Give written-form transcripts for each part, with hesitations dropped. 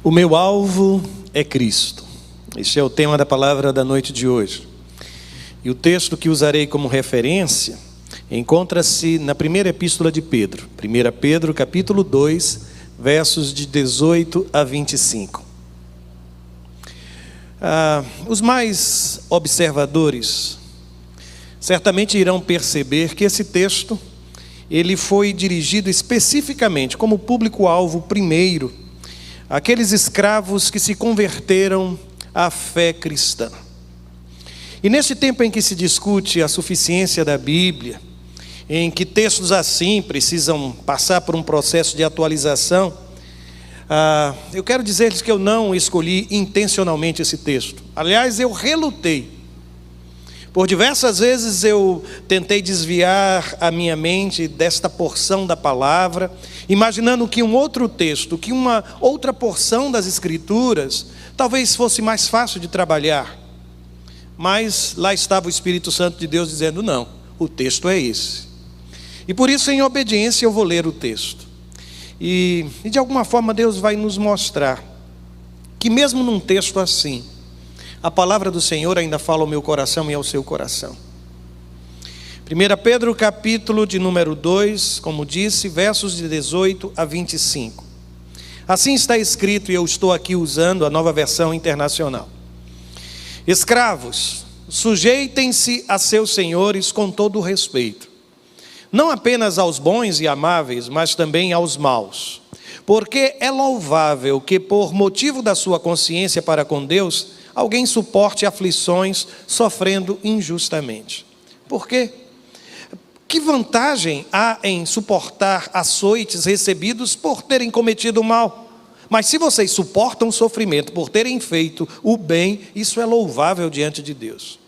O meu alvo é Cristo. Este é o tema da palavra da noite de hoje. E o texto que usarei como referência encontra-se na primeira epístola de Pedro. 1 Pedro, capítulo 2, versos de 18 a 25. Os mais observadores certamente irão perceber que esse texto ele foi dirigido especificamente como público-alvo primeiro àqueles escravos que se converteram à fé cristã. E neste tempo em que se discute a suficiência da Bíblia, em que textos assim precisam passar por um processo de atualização, eu quero dizer-lhes que eu não escolhi intencionalmente esse texto. Aliás, eu relutei. Por diversas vezes eu tentei desviar a minha mente desta porção da palavra, imaginando que um outro texto, que uma outra porção das Escrituras, talvez fosse mais fácil de trabalhar. Mas lá estava o Espírito Santo de Deus dizendo, não, o texto é esse. E por isso, em obediência, eu vou ler o texto. E de alguma forma Deus vai nos mostrar que mesmo num texto assim, a palavra do Senhor ainda fala ao meu coração e ao seu coração. 1 Pedro capítulo de número 2, como disse, versos de 18 a 25. Assim está escrito, e eu estou aqui usando a Nova Versão Internacional. Escravos, sujeitem-se a seus senhores com todo o respeito, não apenas aos bons e amáveis, mas também aos maus. Porque é louvável que por motivo da sua consciência para com Deus, alguém suporte aflições sofrendo injustamente. Por quê? Que vantagem há em suportar açoites recebidos por terem cometido o mal? Mas se vocês suportam o sofrimento por terem feito o bem, isso é louvável diante de Deus.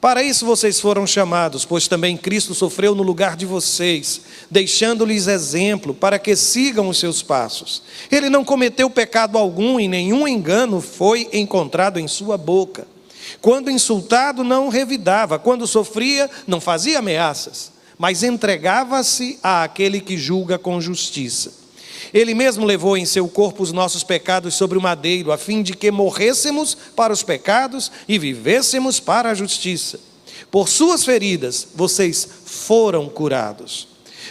Para isso vocês foram chamados, pois também Cristo sofreu no lugar de vocês, deixando-lhes exemplo para que sigam os seus passos. Ele não cometeu pecado algum e nenhum engano foi encontrado em sua boca. Quando insultado, não revidava. Quando sofria, não fazia ameaças, mas entregava-se àquele que julga com justiça. Ele mesmo levou em seu corpo os nossos pecados sobre o madeiro, a fim de que morrêssemos para os pecados e vivêssemos para a justiça. Por suas feridas, vocês foram curados.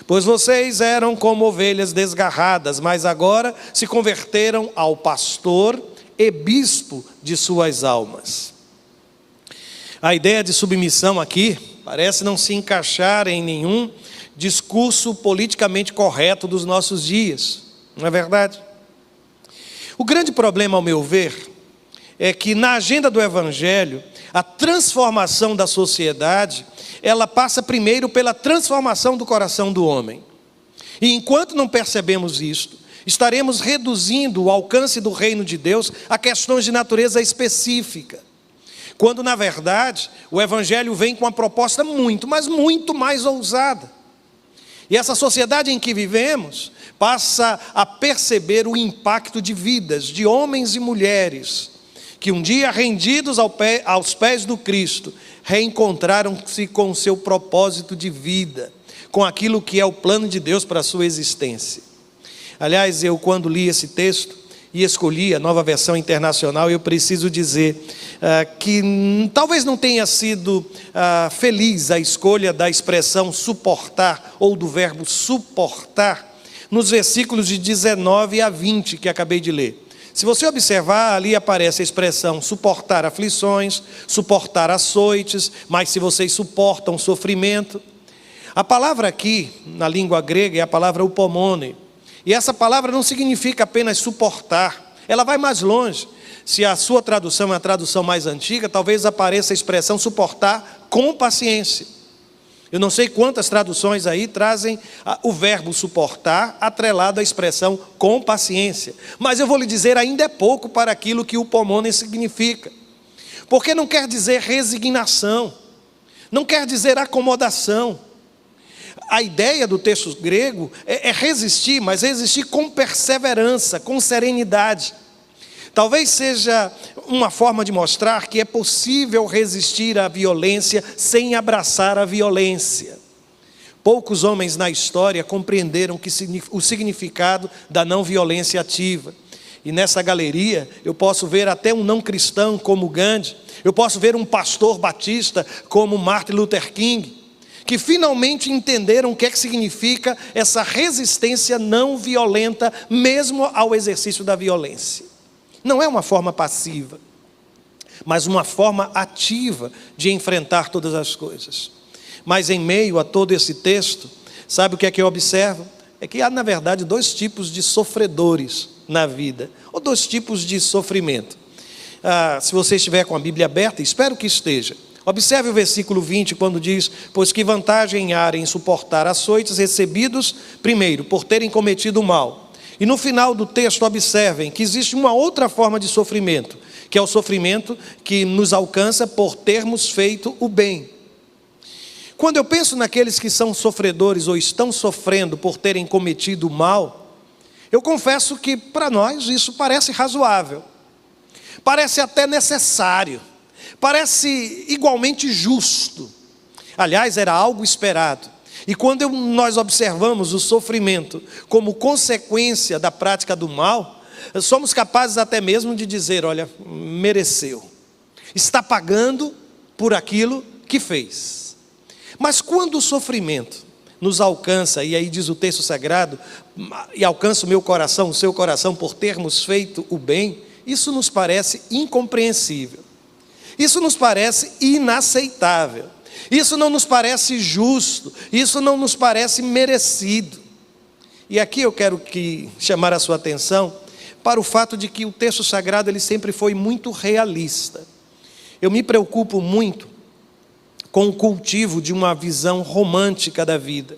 Pois vocês eram como ovelhas desgarradas, mas agora se converteram ao pastor e bispo de suas almas. A ideia de submissão aqui parece não se encaixar em nenhum discurso politicamente correto dos nossos dias. Não é verdade? O grande problema, ao meu ver, é que na agenda do Evangelho, a transformação da sociedade, ela passa primeiro pela transformação do coração do homem. E enquanto não percebemos isto, estaremos reduzindo o alcance do reino de Deus a questões de natureza específica. Quando, na verdade, o Evangelho vem com uma proposta muito, mas muito mais ousada. E essa sociedade em que vivemos passa a perceber o impacto de vidas de homens e mulheres que um dia rendidos aos pés do Cristo, reencontraram-se com o seu propósito de vida, com aquilo que é o plano de Deus para a sua existência. Aliás, eu quando li esse texto e escolhi a Nova Versão Internacional, eu preciso dizer que talvez não tenha sido feliz a escolha da expressão suportar, ou do verbo suportar, nos versículos de 19 a 20 que acabei de ler. Se você observar, ali aparece a expressão suportar aflições, suportar açoites, mas se vocês suportam sofrimento. A palavra aqui, na língua grega, é a palavra upomone. E essa palavra não significa apenas suportar, ela vai mais longe. Se a sua tradução é a tradução mais antiga, talvez apareça a expressão suportar com paciência. Eu não sei quantas traduções aí trazem o verbo suportar atrelado à expressão com paciência. Mas eu vou lhe dizer, ainda é pouco para aquilo que o upomone significa. Porque não quer dizer resignação, não quer dizer acomodação. A ideia do texto grego é resistir, mas resistir com perseverança, com serenidade. Talvez seja uma forma de mostrar que é possível resistir à violência sem abraçar a violência. Poucos homens na história compreenderam o significado da não violência ativa. E nessa galeria eu posso ver até um não cristão como Gandhi, eu posso ver um pastor batista como Martin Luther King, que finalmente entenderam o que é que significa essa resistência não violenta, mesmo ao exercício da violência. Não é uma forma passiva, mas uma forma ativa de enfrentar todas as coisas. Mas em meio a todo esse texto, sabe o que é que eu observo? É que há, na verdade, dois tipos de sofredores na vida, ou dois tipos de sofrimento. Se você estiver com a Bíblia aberta, espero que esteja. Observe o versículo 20, quando diz: pois que vantagem há em suportar açoites recebidos, primeiro, por terem cometido o mal. E no final do texto, observem que existe uma outra forma de sofrimento, que é o sofrimento que nos alcança por termos feito o bem. Quando eu penso naqueles que são sofredores ou estão sofrendo por terem cometido o mal, eu confesso que para nós isso parece razoável, parece até necessário, parece igualmente justo. Aliás, era algo esperado. E quando nós observamos o sofrimento como consequência da prática do mal, somos capazes até mesmo de dizer: olha, mereceu, está pagando por aquilo que fez. Mas quando o sofrimento nos alcança, e aí diz o texto sagrado, e alcança o meu coração, o seu coração, por termos feito o bem, isso nos parece incompreensível, isso nos parece inaceitável, isso não nos parece justo, isso não nos parece merecido. E aqui eu quero chamar a sua atenção para o fato de que o texto sagrado ele sempre foi muito realista. Eu me preocupo muito com o cultivo de uma visão romântica da vida.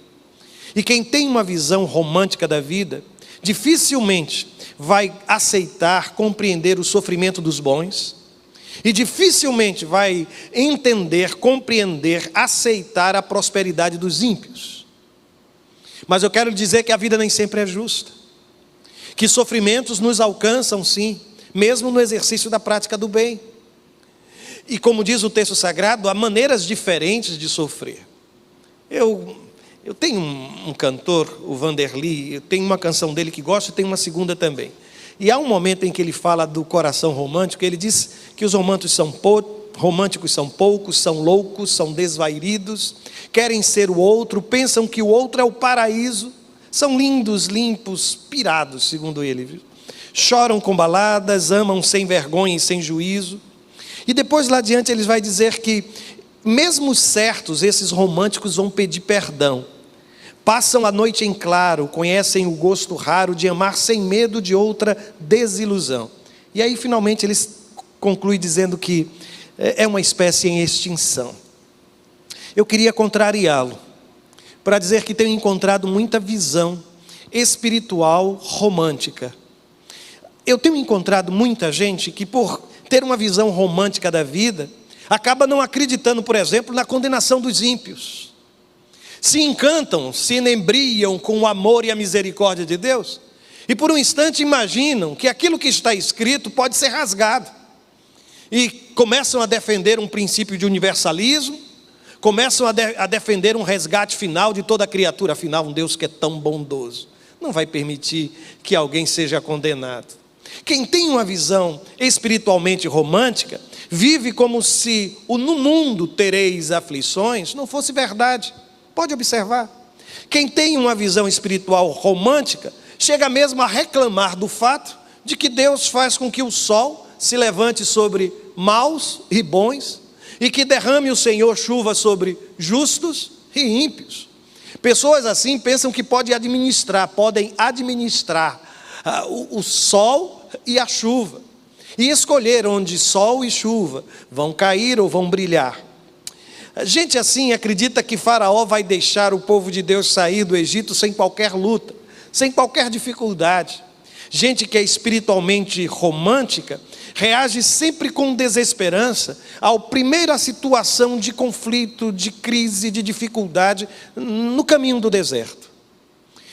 E quem tem uma visão romântica da vida, dificilmente vai aceitar, compreender o sofrimento dos bons, e dificilmente vai entender, compreender, aceitar a prosperidade dos ímpios. Mas eu quero dizer que a vida nem sempre é justa, que sofrimentos nos alcançam sim, mesmo no exercício da prática do bem. E como diz o texto sagrado, há maneiras diferentes de sofrer. Eu tenho um cantor, o Vanderly, eu tenho uma canção dele que gosto e tenho uma segunda também. E há um momento em que ele fala do coração romântico, ele diz que os românticos são poucos, são loucos, são desvairidos, querem ser o outro, pensam que o outro é o paraíso, são lindos, limpos, pirados, segundo ele, viu? Choram com baladas, amam sem vergonha e sem juízo. E depois lá adiante ele vai dizer que, mesmo certos, esses românticos vão pedir perdão. Passam a noite em claro, conhecem o gosto raro de amar sem medo de outra desilusão. E aí finalmente ele conclui dizendo que é uma espécie em extinção. Eu queria contrariá-lo, para dizer que tenho encontrado muita visão espiritual romântica. Eu tenho encontrado muita gente que, por ter uma visão romântica da vida, acaba não acreditando, por exemplo, na condenação dos ímpios. Se encantam, se inebriam com o amor e a misericórdia de Deus, e por um instante imaginam que aquilo que está escrito pode ser rasgado, e começam a defender um princípio de universalismo, começam a defender um resgate final de toda a criatura. Afinal, um Deus que é tão bondoso não vai permitir que alguém seja condenado. Quem tem uma visão espiritualmente romântica, vive como se o no mundo tereis aflições não fosse verdade. Pode observar. Quem tem uma visão espiritual romântica, chega mesmo a reclamar do fato de que Deus faz com que o sol se levante sobre maus e bons, e que derrame o Senhor chuva sobre justos e ímpios. Pessoas assim pensam que podem administrar o sol e a chuva, e escolher onde sol e chuva vão cair ou vão brilhar. Gente assim acredita que Faraó vai deixar o povo de Deus sair do Egito sem qualquer luta, sem qualquer dificuldade. Gente que é espiritualmente romântica reage sempre com desesperança à primeira situação de conflito, de crise, de dificuldade no caminho do deserto.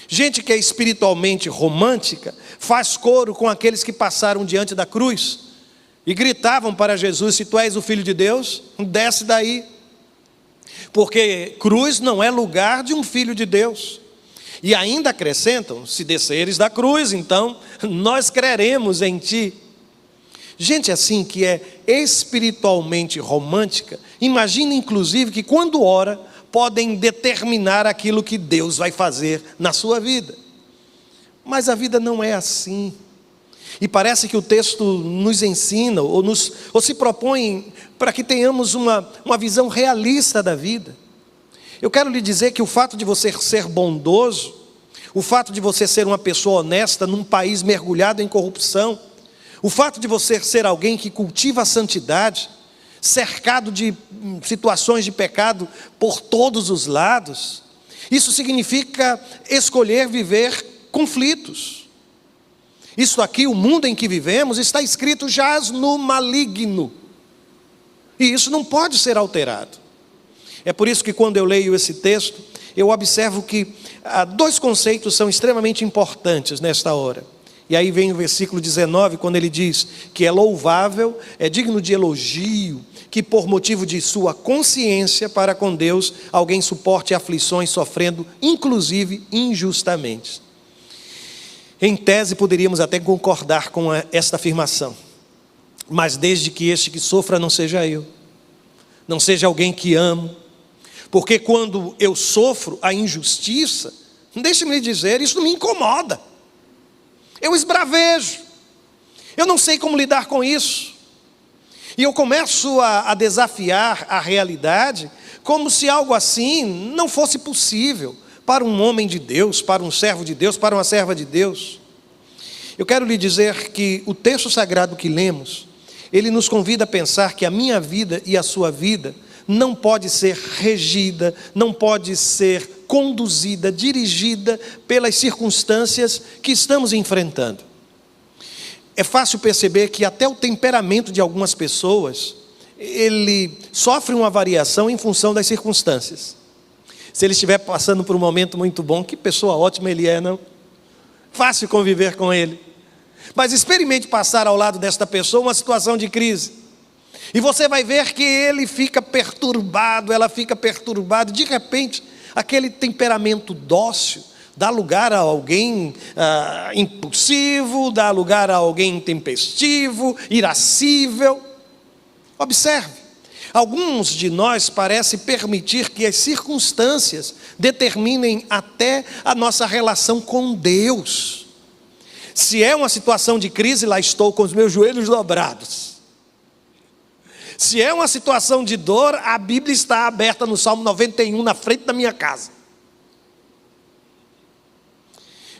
Gente que é espiritualmente romântica faz coro com aqueles que passaram diante da cruz e gritavam para Jesus: se tu és o Filho de Deus, desce daí. Porque cruz não é lugar de um filho de Deus. E ainda acrescentam: se desceres da cruz, então nós creremos em ti. Gente assim que é espiritualmente romântica, imagina inclusive que quando ora, podem determinar aquilo que Deus vai fazer na sua vida. Mas a vida não é assim. E parece que o texto nos ensina, ou se propõe para que tenhamos uma visão realista da vida. Eu quero lhe dizer que o fato de você ser bondoso, o fato de você ser uma pessoa honesta num país mergulhado em corrupção, o fato de você ser alguém que cultiva a santidade, cercado de situações de pecado por todos os lados, isso significa escolher viver conflitos. Isso aqui, o mundo em que vivemos, está escrito: jaz no maligno. E isso não pode ser alterado. É por isso que quando eu leio esse texto, eu observo que dois conceitos são extremamente importantes nesta hora. E aí vem o versículo 19, quando ele diz que é louvável, é digno de elogio, que por motivo de sua consciência para com Deus, alguém suporte aflições sofrendo, inclusive injustamente. Em tese, poderíamos até concordar com esta afirmação. Mas desde que este que sofra não seja eu, não seja alguém que amo. Porque quando eu sofro a injustiça, deixe-me lhe dizer, isso me incomoda. Eu esbravejo. Eu não sei como lidar com isso. E eu começo a desafiar a realidade, como se algo assim não fosse possível para um homem de Deus, para um servo de Deus, para uma serva de Deus. Eu quero lhe dizer que o texto sagrado que lemos, ele nos convida a pensar que a minha vida e a sua vida não pode ser regida, não pode ser conduzida, dirigida pelas circunstâncias que estamos enfrentando. É fácil perceber que até o temperamento de algumas pessoas, ele sofre uma variação em função das circunstâncias. Se ele estiver passando por um momento muito bom, que pessoa ótima ele é, não? Fácil conviver com ele. Mas experimente passar ao lado desta pessoa uma situação de crise. E você vai ver que ele fica perturbado, ela fica perturbada. De repente, aquele temperamento dócil dá lugar a alguém impulsivo, dá lugar a alguém intempestivo, irascível. Observe, alguns de nós parecem permitir que as circunstâncias determinem até a nossa relação com Deus. Se é uma situação de crise, lá estou com os meus joelhos dobrados. Se é uma situação de dor, a Bíblia está aberta no Salmo 91, na frente da minha casa.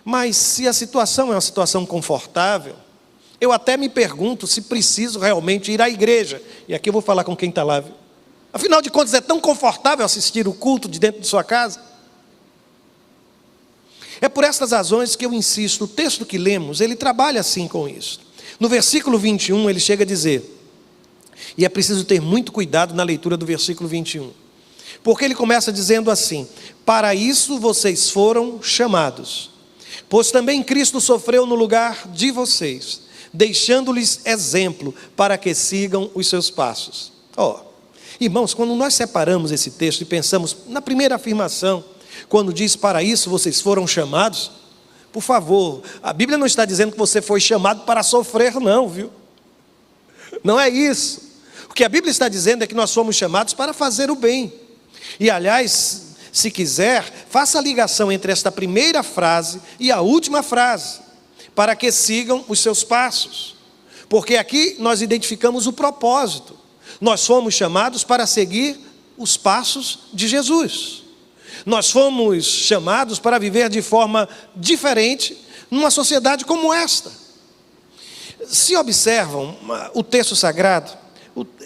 Mas se a situação é uma situação confortável, eu até me pergunto se preciso realmente ir à igreja. E aqui eu vou falar com quem está lá. Viu? Afinal de contas, é tão confortável assistir o culto de dentro de sua casa. É por estas razões que eu insisto, o texto que lemos, ele trabalha assim com isso. No versículo 21, ele chega a dizer, e é preciso ter muito cuidado na leitura do versículo 21, porque ele começa dizendo assim: para isso vocês foram chamados, pois também Cristo sofreu no lugar de vocês, deixando-lhes exemplo para que sigam os seus passos. Irmãos, quando nós separamos esse texto e pensamos na primeira afirmação, quando diz para isso vocês foram chamados, por favor, a Bíblia não está dizendo que você foi chamado para sofrer não, viu? Não é isso. O que a Bíblia está dizendo é que nós fomos chamados para fazer o bem. E aliás, se quiser, faça a ligação entre esta primeira frase e a última frase, para que sigam os seus passos. Porque aqui nós identificamos o propósito. Nós fomos chamados para seguir os passos de Jesus. Nós fomos chamados para viver de forma diferente numa sociedade como esta. Se observam o texto sagrado,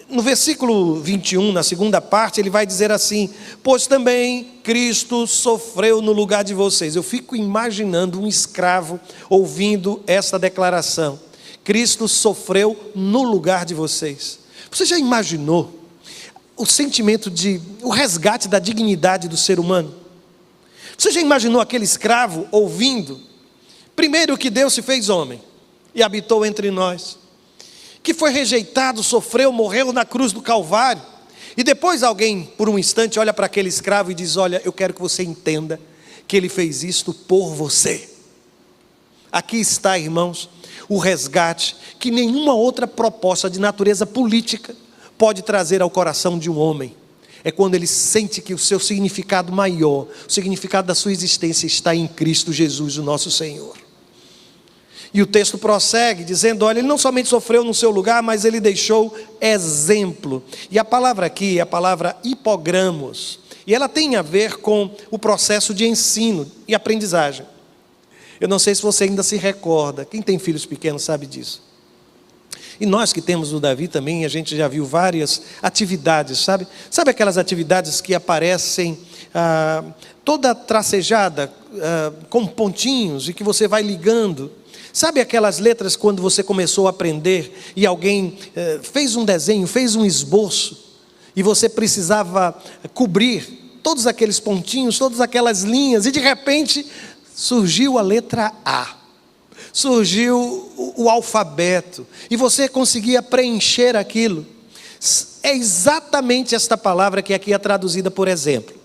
no versículo 21, na segunda parte, ele vai dizer assim: pois também Cristo sofreu no lugar de vocês. Eu fico imaginando um escravo ouvindo essa declaração: Cristo sofreu no lugar de vocês. Você já imaginou o sentimento o resgate da dignidade do ser humano? Você já imaginou aquele escravo ouvindo, primeiro, que Deus se fez homem e habitou entre nós, que foi rejeitado, sofreu, morreu na cruz do Calvário, e depois alguém, por um instante, olha para aquele escravo e diz: olha, eu quero que você entenda que Ele fez isto por você. Aqui está, irmãos, o resgate que nenhuma outra proposta de natureza política pode trazer ao coração de um homem. É quando ele sente que o seu significado maior, o significado da sua existência está em Cristo Jesus, o nosso Senhor. E o texto prossegue dizendo, olha, ele não somente sofreu no seu lugar, mas ele deixou exemplo. E a palavra aqui é a palavra hipogramos. E ela tem a ver com o processo de ensino e aprendizagem. Eu não sei se você ainda se recorda, quem tem filhos pequenos sabe disso. E nós que temos o Davi também, a gente já viu várias atividades, sabe? Sabe aquelas atividades que aparecem toda tracejada, com pontinhos, e que você vai ligando? Sabe aquelas letras quando você começou a aprender e alguém fez um desenho, fez um esboço, e você precisava cobrir todos aqueles pontinhos, todas aquelas linhas, e de repente surgiu a letra A. Surgiu o alfabeto, e você conseguia preencher aquilo. É exatamente esta palavra que aqui é traduzida por exemplo.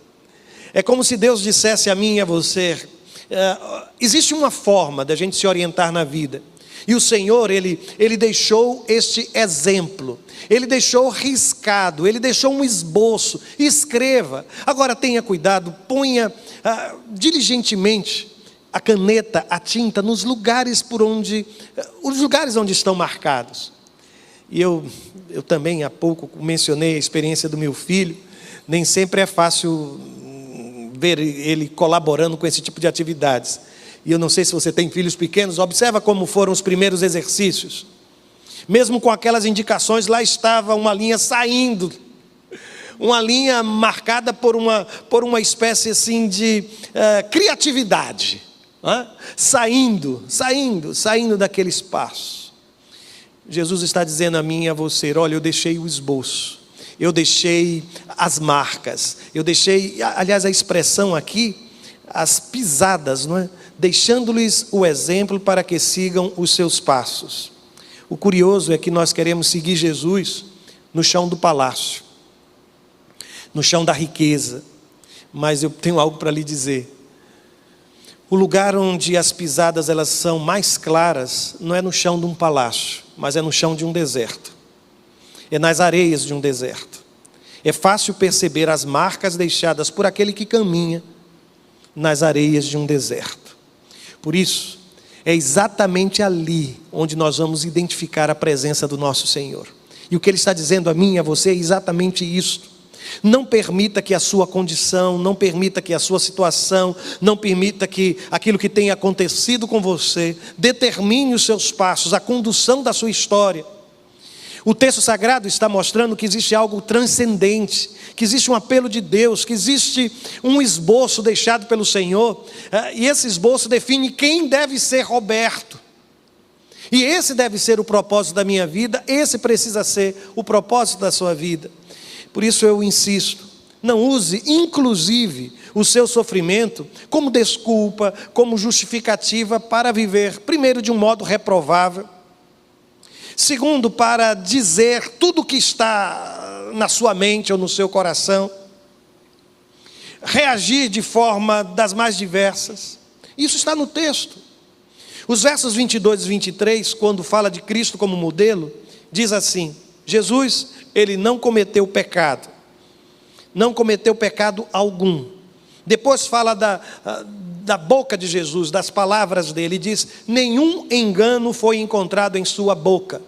É como se Deus dissesse a mim e a você, existe uma forma da gente se orientar na vida, e o Senhor, Ele deixou este exemplo, Ele deixou riscado, Ele deixou um esboço, escreva. Agora tenha cuidado, ponha diligentemente a caneta, a tinta, nos lugares os lugares onde estão marcados. E eu também há pouco mencionei a experiência do meu filho. Nem sempre é fácil ver ele colaborando com esse tipo de atividades. E eu não sei se você tem filhos pequenos, observa como foram os primeiros exercícios. Mesmo com aquelas indicações, lá estava uma linha saindo, uma linha marcada por uma espécie assim de criatividade. Saindo daquele espaço. Jesus está dizendo a mim e a você, olha, eu deixei o esboço, eu deixei as marcas, eu deixei, aliás, a expressão aqui, as pisadas, não é? Deixando-lhes o exemplo para que sigam os seus passos. O curioso é que nós queremos seguir Jesus no chão do palácio, no chão da riqueza, mas eu tenho algo para lhe dizer. O lugar onde as pisadas elas são mais claras não é no chão de um palácio, mas é no chão de um deserto. É nas areias de um deserto. É fácil perceber as marcas deixadas por aquele que caminha nas areias de um deserto. Por isso, é exatamente ali onde nós vamos identificar a presença do nosso Senhor. E o que Ele está dizendo a mim e a você é exatamente isto. Não permita que a sua condição, não permita que a sua situação, não permita que aquilo que tem acontecido com você determine os seus passos, a condução da sua história. O texto sagrado está mostrando que existe algo transcendente, que existe um apelo de Deus, que existe um esboço deixado pelo Senhor, e esse esboço define quem deve ser Roberto. E esse deve ser o propósito da minha vida, esse precisa ser o propósito da sua vida. Por isso eu insisto, não use inclusive o seu sofrimento como desculpa, como justificativa para viver, primeiro, de um modo reprovável, segundo, para dizer tudo o que está na sua mente ou no seu coração, reagir de forma das mais diversas. Isso está no texto. Os versos 22 e 23, quando fala de Cristo como modelo, diz assim: Jesus, Ele não cometeu pecado. Não cometeu pecado algum. Depois fala da boca de Jesus, das palavras dele, diz: nenhum engano foi encontrado em sua boca.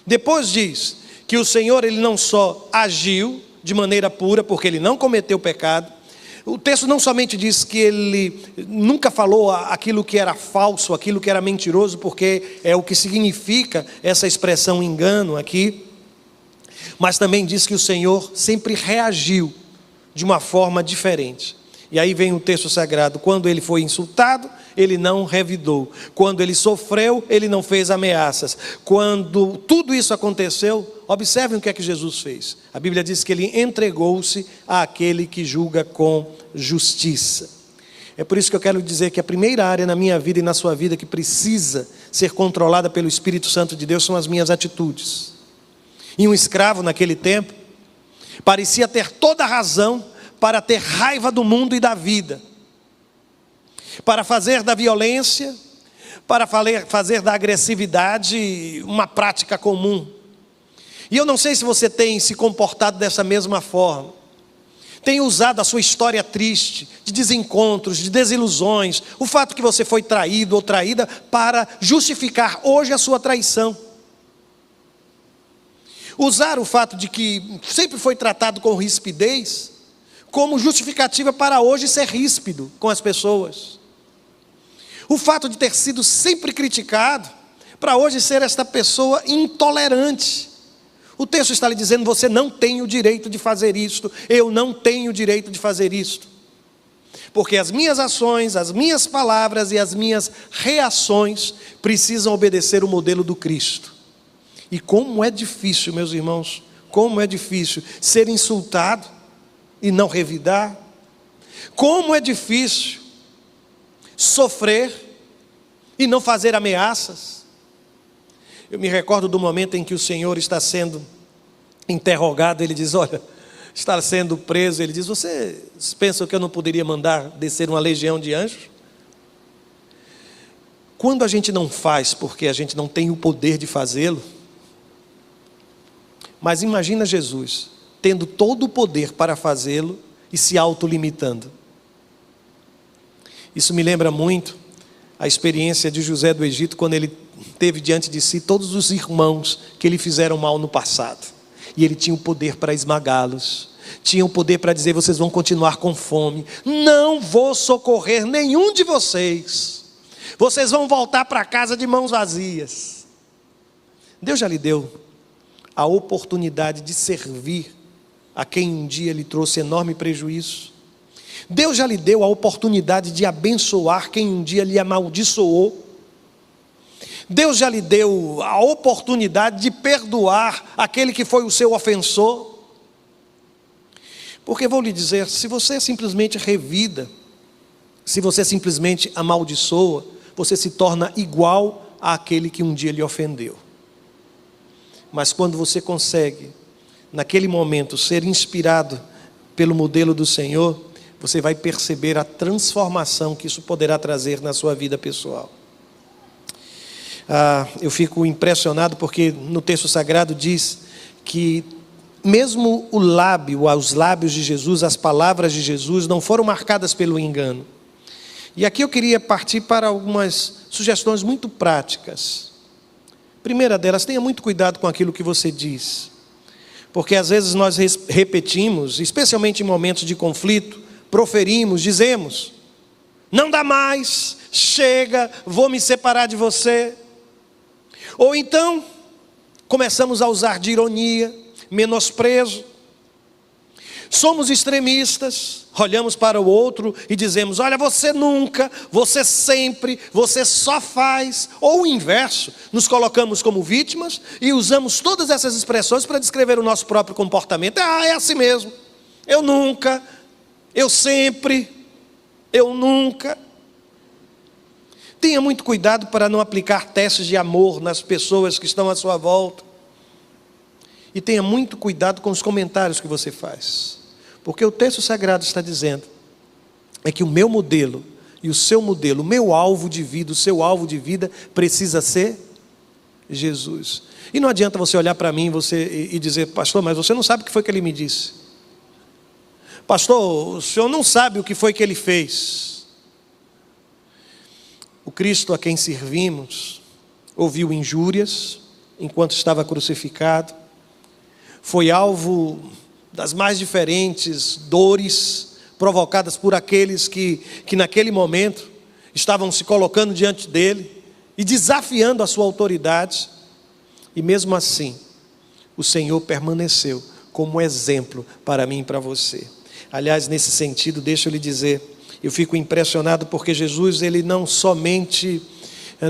Depois diz que o Senhor, Ele não só agiu de maneira pura, porque Ele não cometeu pecado. O texto não somente diz que Ele nunca falou aquilo que era falso, aquilo que era mentiroso, porque é o que significa essa expressão engano aqui, mas também diz que o Senhor sempre reagiu de uma forma diferente. E aí vem o texto sagrado: quando Ele foi insultado, Ele não revidou. Quando Ele sofreu, Ele não fez ameaças. Quando tudo isso aconteceu, observem o que é que Jesus fez. A Bíblia diz que Ele entregou-se àquele que julga com justiça. É por isso que eu quero dizer que a primeira área na minha vida e na sua vida que precisa ser controlada pelo Espírito Santo de Deus são as minhas atitudes. E um escravo naquele tempo parecia ter toda a razão para ter raiva do mundo e da vida. para fazer da violência, para fazer da agressividade uma prática comum. E eu não sei se você tem se comportado dessa mesma forma. Tem usado a sua história triste, de desencontros, de desilusões, o fato que você foi traído ou traída, para justificar hoje a sua traição. Usar o fato de que sempre foi tratado com rispidez, como justificativa para hoje ser ríspido com as pessoas. O fato de ter sido sempre criticado, para hoje ser esta pessoa intolerante. O texto está lhe dizendo: você não tem o direito de fazer isto, eu não tenho o direito de fazer isto. Porque as minhas ações, as minhas palavras e as minhas reações precisam obedecer o modelo do Cristo. E como é difícil, meus irmãos, como é difícil ser insultado e não revidar. Como é difícil sofrer e não fazer ameaças. Eu me recordo do momento em que o Senhor está sendo interrogado. Ele diz: olha, está sendo preso. Ele diz: vocês pensam que eu não poderia mandar descer uma legião de anjos? Quando a gente não faz porque a gente não tem o poder de fazê-lo, mas imagina Jesus tendo todo o poder para fazê-lo e se autolimitando. Isso me lembra muito a experiência de José do Egito, quando ele teve diante de si todos os irmãos que lhe fizeram mal no passado, e ele tinha o poder para esmagá-los, tinha o poder para dizer: vocês vão continuar com fome, não vou socorrer nenhum de vocês, vocês vão voltar para casa de mãos vazias. Deus já lhe deu a oportunidade de servir a quem um dia lhe trouxe enorme prejuízo. Deus já lhe deu a oportunidade de abençoar quem um dia lhe amaldiçoou. Deus já lhe deu a oportunidade de perdoar aquele que foi o seu ofensor. Porque vou lhe dizer, se você simplesmente revida, se você simplesmente amaldiçoa, você se torna igual àquele que um dia lhe ofendeu. Mas quando você consegue, naquele momento, ser inspirado pelo modelo do Senhor, você vai perceber a transformação que isso poderá trazer na sua vida pessoal. Eu fico impressionado porque no texto sagrado diz que mesmo os lábios de Jesus, as palavras de Jesus não foram marcadas pelo engano. E aqui eu queria partir para algumas sugestões muito práticas. Primeira delas, tenha muito cuidado com aquilo que você diz. Porque às vezes nós repetimos, especialmente em momentos de conflito, proferimos, dizemos: não dá mais, chega, vou me separar de você. Ou então, começamos a usar de ironia, menosprezo. Somos extremistas, olhamos para o outro e dizemos: olha, você nunca, você sempre, você só faz. Ou o inverso, nos colocamos como vítimas e usamos todas essas expressões para descrever o nosso próprio comportamento. É assim mesmo, eu nunca, eu sempre, eu nunca. Tenha muito cuidado para não aplicar testes de amor nas pessoas que estão à sua volta. E tenha muito cuidado com os comentários que você faz. Porque o texto sagrado está dizendo é que o meu modelo e o seu modelo, o meu alvo de vida, o seu alvo de vida precisa ser Jesus. E não adianta você olhar para mim e dizer: pastor, mas você não sabe o que foi que ele me disse. Pastor, o senhor não sabe o que foi que ele fez. O Cristo a quem servimos ouviu injúrias enquanto estava crucificado, foi alvo das mais diferentes dores provocadas por aqueles que naquele momento estavam se colocando diante dele e desafiando a sua autoridade. E mesmo assim, o Senhor permaneceu como exemplo para mim e para você. Aliás, nesse sentido, deixa eu lhe dizer, eu fico impressionado porque Jesus, ele não somente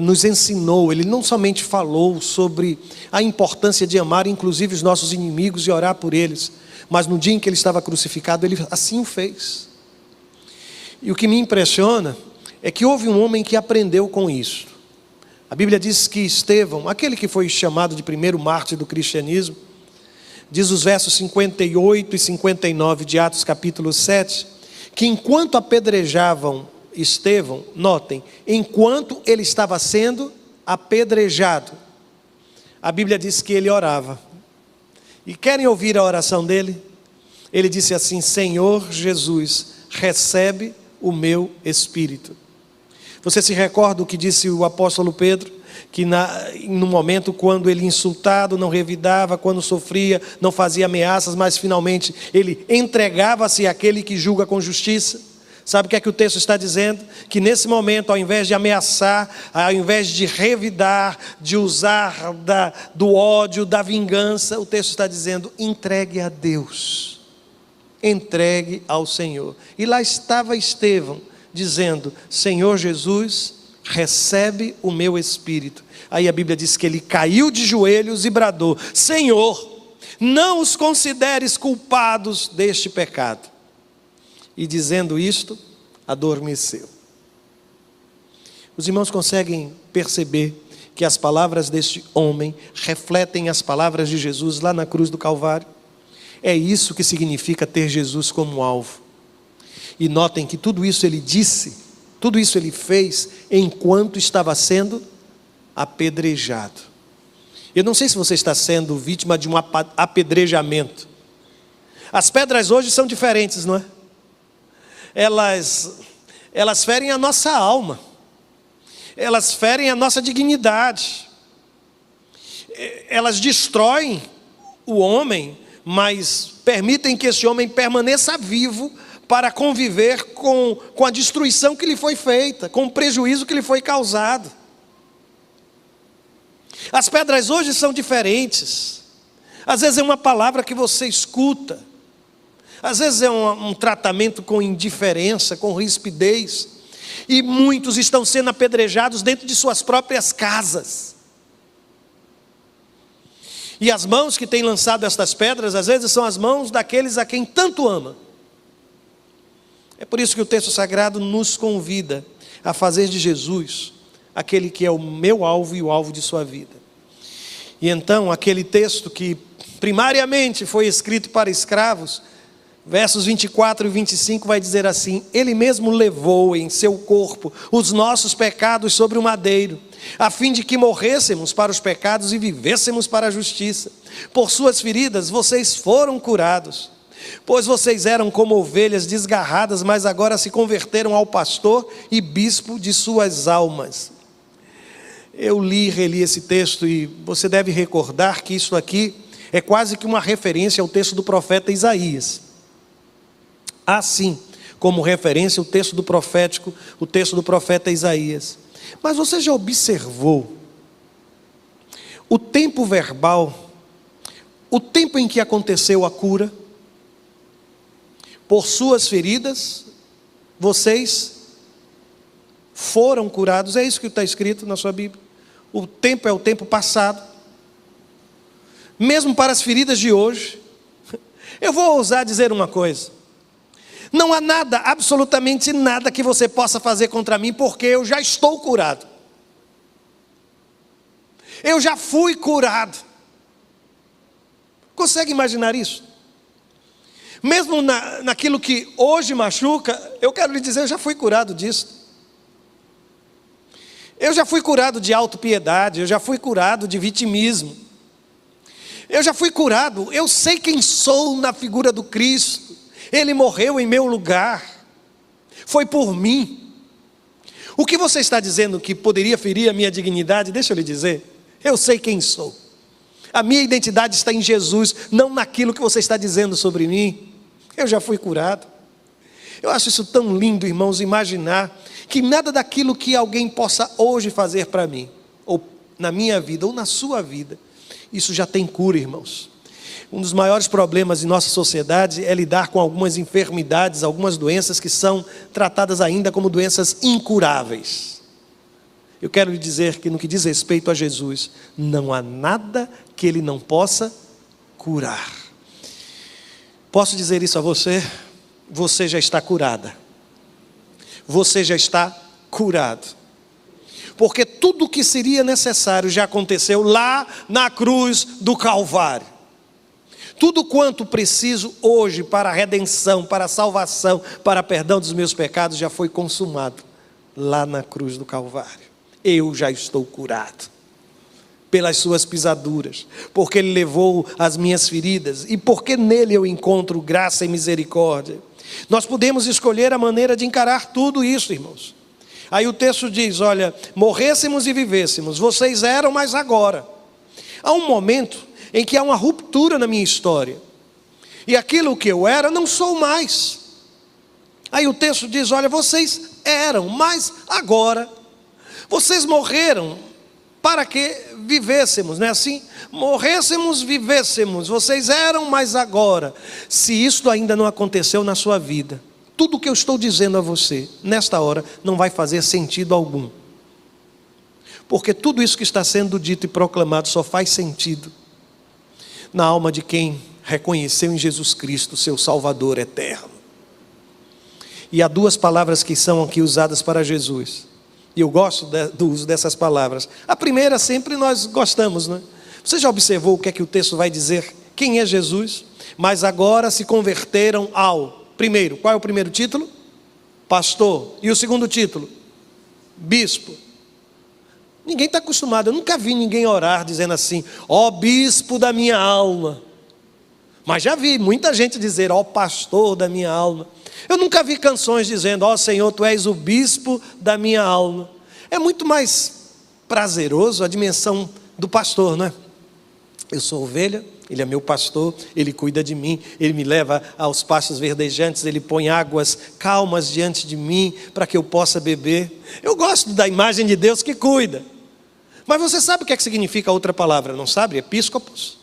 nos ensinou, ele não somente falou sobre a importância de amar inclusive os nossos inimigos e orar por eles, mas no dia em que ele estava crucificado, ele assim o fez. E o que me impressiona é que houve um homem que aprendeu com isso. A Bíblia diz que Estevão, aquele que foi chamado de primeiro mártir do cristianismo, diz os versos 58 e 59 de Atos capítulo 7, que enquanto apedrejavam Estevão, notem, enquanto ele estava sendo apedrejado, a Bíblia diz que ele orava. E querem ouvir a oração dele? Ele disse assim: Senhor Jesus, recebe o meu espírito. Você se recorda o que disse o apóstolo Pedro? Que no momento quando ele insultado, não revidava, quando sofria, não fazia ameaças, mas finalmente ele entregava-se àquele que julga com justiça. Sabe o que é que o texto está dizendo? Que nesse momento, ao invés de ameaçar, ao invés de revidar, de usar do ódio, da vingança, o texto está dizendo: entregue a Deus, entregue ao Senhor. E lá estava Estevão dizendo: Senhor Jesus, recebe o meu espírito. Aí a Bíblia diz que ele caiu de joelhos e bradou: Senhor, não os consideres culpados deste pecado. E dizendo isto, adormeceu. Os irmãos conseguem perceber que as palavras deste homem refletem as palavras de Jesus lá na cruz do Calvário? É isso que significa ter Jesus como alvo. E notem que tudo isso ele disse, tudo isso ele fez enquanto estava sendo apedrejado. Eu não sei se você está sendo vítima de um apedrejamento. As pedras hoje são diferentes, não é? Elas ferem a nossa alma, elas ferem a nossa dignidade, elas destroem o homem, mas permitem que esse homem permaneça vivo para conviver com a destruição que lhe foi feita, com o prejuízo que lhe foi causado. As pedras hoje são diferentes. Às vezes é uma palavra que você escuta, às vezes é um tratamento com indiferença, com rispidez, e muitos estão sendo apedrejados dentro de suas próprias casas. E as mãos que têm lançado estas pedras, às vezes são as mãos daqueles a quem tanto ama. É por isso que o texto sagrado nos convida a fazer de Jesus aquele que é o meu alvo e o alvo de sua vida. E então aquele texto que primariamente foi escrito para escravos, versos 24 e 25 vai dizer assim: Ele mesmo levou em seu corpo os nossos pecados sobre o madeiro, a fim de que morrêssemos para os pecados e vivêssemos para a justiça. Por suas feridas vocês foram curados, pois vocês eram como ovelhas desgarradas, mas agora se converteram ao pastor e bispo de suas almas. Eu li e reli esse texto e você deve recordar que isso aqui é quase que uma referência ao texto do profeta Isaías. Assim como referência o texto do profético, o texto do profeta Isaías. Mas você já observou o tempo verbal, o tempo em que aconteceu a cura? Por suas feridas, vocês foram curados. É isso que está escrito na sua Bíblia. O tempo é o tempo passado. Mesmo para as feridas de hoje. Eu vou ousar dizer uma coisa: não há nada, absolutamente nada que você possa fazer contra mim, porque eu já estou curado. Eu já fui curado. Consegue imaginar isso? Mesmo naquilo que hoje machuca, eu quero lhe dizer, eu já fui curado disso. Eu já fui curado de autopiedade, eu já fui curado de vitimismo. Eu já fui curado, eu sei quem sou na figura do Cristo. Ele morreu em meu lugar, foi por mim. O que você está dizendo que poderia ferir a minha dignidade, deixa eu lhe dizer, eu sei quem sou. A minha identidade está em Jesus, não naquilo que você está dizendo sobre mim. Eu já fui curado. Eu acho isso tão lindo, irmãos, imaginar que nada daquilo que alguém possa hoje fazer para mim, ou na minha vida, ou na sua vida, isso já tem cura, irmãos. Um dos maiores problemas em nossa sociedade é lidar com algumas enfermidades, algumas doenças que são tratadas ainda como doenças incuráveis. Eu quero lhe dizer que no que diz respeito a Jesus, não há nada que Ele não possa curar. Posso dizer isso a você? Você já está curada. Você já está curado. Porque tudo o que seria necessário já aconteceu lá na cruz do Calvário. Tudo quanto preciso hoje para a redenção, para a salvação, para a perdão dos meus pecados já foi consumado lá na cruz do Calvário. Eu já estou curado pelas suas pisaduras, porque Ele levou as minhas feridas e porque nele eu encontro graça e misericórdia. Nós podemos escolher a maneira de encarar tudo isso, irmãos. Aí o texto diz, olha, morrêssemos e vivêssemos, vocês eram, mas agora. Há um momento em que há uma ruptura na minha história, e aquilo que eu era, não sou mais. Aí o texto diz, olha, vocês eram, mas agora. Vocês morreram para que vivêssemos, não é assim? Morrêssemos, vivêssemos, vocês eram, mas agora. Se isto ainda não aconteceu na sua vida, tudo o que eu estou dizendo a você, nesta hora, não vai fazer sentido algum. Porque tudo isso que está sendo dito e proclamado só faz sentido na alma de quem reconheceu em Jesus Cristo, seu Salvador eterno. E há duas palavras que são aqui usadas para Jesus. E eu gosto do uso dessas palavras. A primeira sempre nós gostamos, né? Você já observou o que é que o texto vai dizer? Quem é Jesus? Mas agora se converteram ao... Primeiro, qual é o primeiro título? Pastor. E o segundo título? Bispo. Ninguém está acostumado, eu nunca vi ninguém orar dizendo assim, ó bispo da minha alma. Mas já vi muita gente dizer, ó pastor da minha alma. Eu nunca vi canções dizendo, ó Senhor, Tu és o bispo da minha alma. É muito mais prazeroso a dimensão do pastor, não é? Eu sou ovelha, Ele é meu pastor, Ele cuida de mim, Ele me leva aos pastos verdejantes, Ele põe águas calmas diante de mim, para que eu possa beber. Eu gosto da imagem de Deus que cuida. Mas você sabe o que é que significa a outra palavra, não sabe? Episcopos.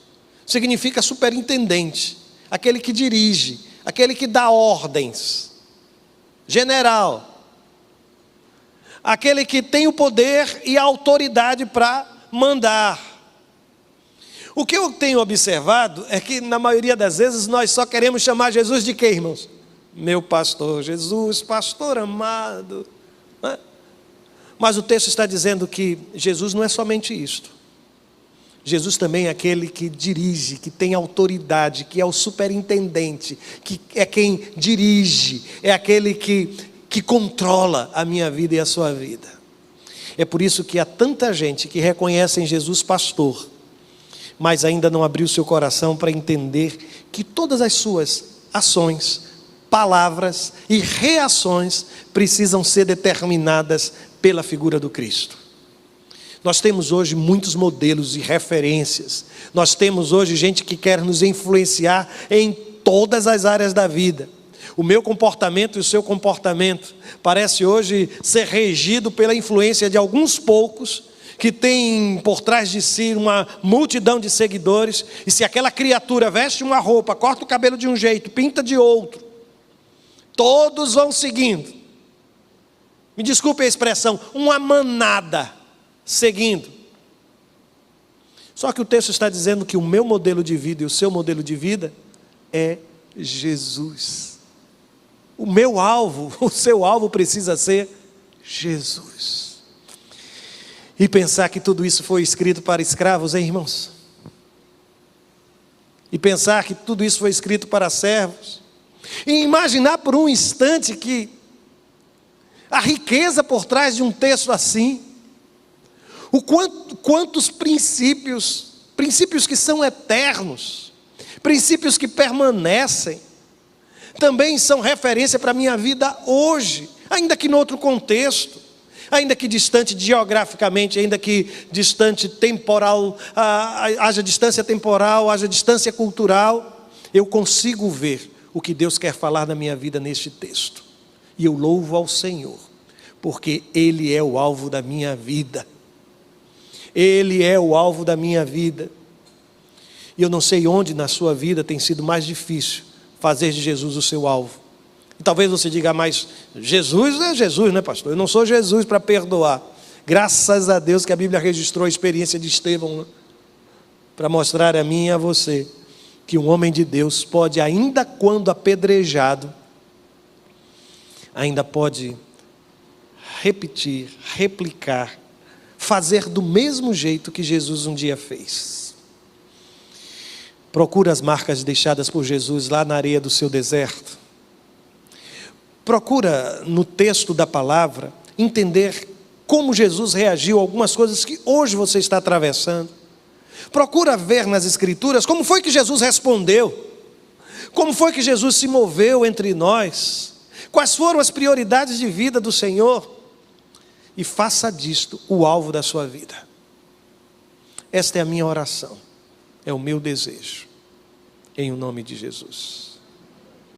Significa superintendente, aquele que dirige, aquele que dá ordens. General. Aquele que tem o poder e a autoridade para mandar. O que eu tenho observado é que na maioria das vezes nós só queremos chamar Jesus de quê, irmãos? Meu pastor, Jesus, pastor amado. Mas o texto está dizendo que Jesus não é somente isto. Jesus também é aquele que dirige, que tem autoridade, que é o superintendente, que é quem dirige, é aquele que controla a minha vida e a sua vida. É por isso que há tanta gente que reconhece em Jesus pastor, mas ainda não abriu seu coração para entender que todas as suas ações, palavras e reações precisam ser determinadas pela figura do Cristo. Nós temos hoje muitos modelos e referências. Nós temos hoje gente que quer nos influenciar em todas as áreas da vida. O meu comportamento e o seu comportamento parece hoje ser regido pela influência de alguns poucos que tem por trás de si uma multidão de seguidores, e se aquela criatura veste uma roupa, corta o cabelo de um jeito, pinta de outro, todos vão seguindo. Me desculpe a expressão, uma manada seguindo. Só que o texto está dizendo que o meu modelo de vida e o seu modelo de vida é Jesus. O meu alvo, o seu alvo precisa ser Jesus. E pensar que tudo isso foi escrito para escravos, hein, irmãos? E pensar que tudo isso foi escrito para servos. E imaginar por um instante que a riqueza por trás de um texto assim, quantos princípios que são eternos, princípios que permanecem, também são referência para a minha vida hoje, ainda que em outro contexto. Ainda que distante geograficamente, ainda que distante temporal, haja distância temporal, haja distância cultural, eu consigo ver o que Deus quer falar na minha vida neste texto. E eu louvo ao Senhor, porque Ele é o alvo da minha vida. Ele é o alvo da minha vida. E eu não sei onde na sua vida tem sido mais difícil fazer de Jesus o seu alvo. E talvez você diga, mas Jesus é Jesus, né, pastor? Eu não sou Jesus para perdoar. Graças a Deus que a Bíblia registrou a experiência de Estevão, né? Para mostrar a mim e a você que um homem de Deus pode, ainda quando apedrejado, ainda pode repetir, replicar, fazer do mesmo jeito que Jesus um dia fez. Procura as marcas deixadas por Jesus lá na areia do seu deserto. Procura no texto da palavra entender como Jesus reagiu a algumas coisas que hoje você está atravessando. Procura ver nas Escrituras como foi que Jesus respondeu, como foi que Jesus se moveu entre nós, quais foram as prioridades de vida do Senhor, e faça disto o alvo da sua vida. Esta é a minha oração, é o meu desejo, em o nome de Jesus.